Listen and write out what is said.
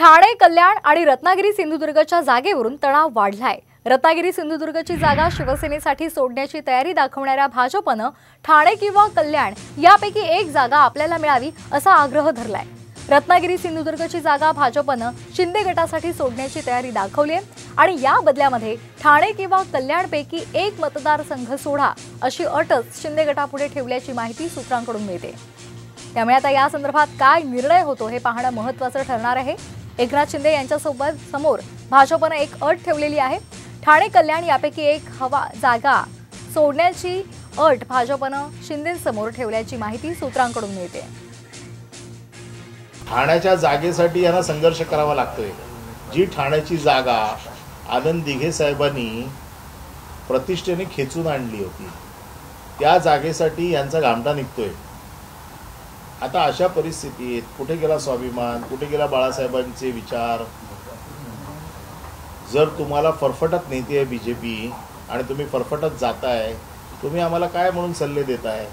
ठाणे, कल्याण आणि रत्नागिरी सिंधुदुर्गच्या जागेवरून तणाव वाढलाय। रत्नागिरी सिंधुदुर्गची जागा शिवसेनेसाठी सोडण्याची तयारी दाखवणाऱ्या भाजपनं ठाणे किंवा कल्याण यापैकी एक जागा आपल्याला मिळावी असा आग्रह धरलाय। रत्नागिरी सिंधुदुर्गची जागा भाजपनं शिंदे गटासाठी सोडण्याची तयारी दाखवली आहे आणि या बदल्यामध्ये ठाणे किंवा कल्याणपैकी एक मतदारसंघ सोडा अशी अटच शिंदे गटापुढे ठेवल्याची माहिती सूत्रांकडून मिळते। त्यामुळे आता या संदर्भात काय निर्णय होतो हे पाहणं महत्त्वाचं ठरणार आहे। एकनाथ शिंदे यांच्यासोबत समोर भाजपने एक अट ठेवलेली आहे। ठाणे कल्याण यापैकी एक जागा सोडण्याची अट भाजपने शिंदेंसमोर ठेवल्याची माहिती सूत्रांकडून मिळते। ठाण्याच्या जागेसाठी यांना संघर्ष करावा लागतोय। जी ठाण्याची जागा आनंद दिघे साहेबांनी प्रतिष्ठेने खेचून आणली होती त्या जागेसाठी यांचा घामटा निघतोय। आता अशा परिस्थितीत कुठे गेला स्वाभिमान, कुठे गेला बाळासाहेबांचे विचार? जर तुम्हाला फरफटत नेते बीजेपी आणि तुम्ही फरफटत जाताय, तुम्ही आम्हाला काय म्हणून सल्ले देताय?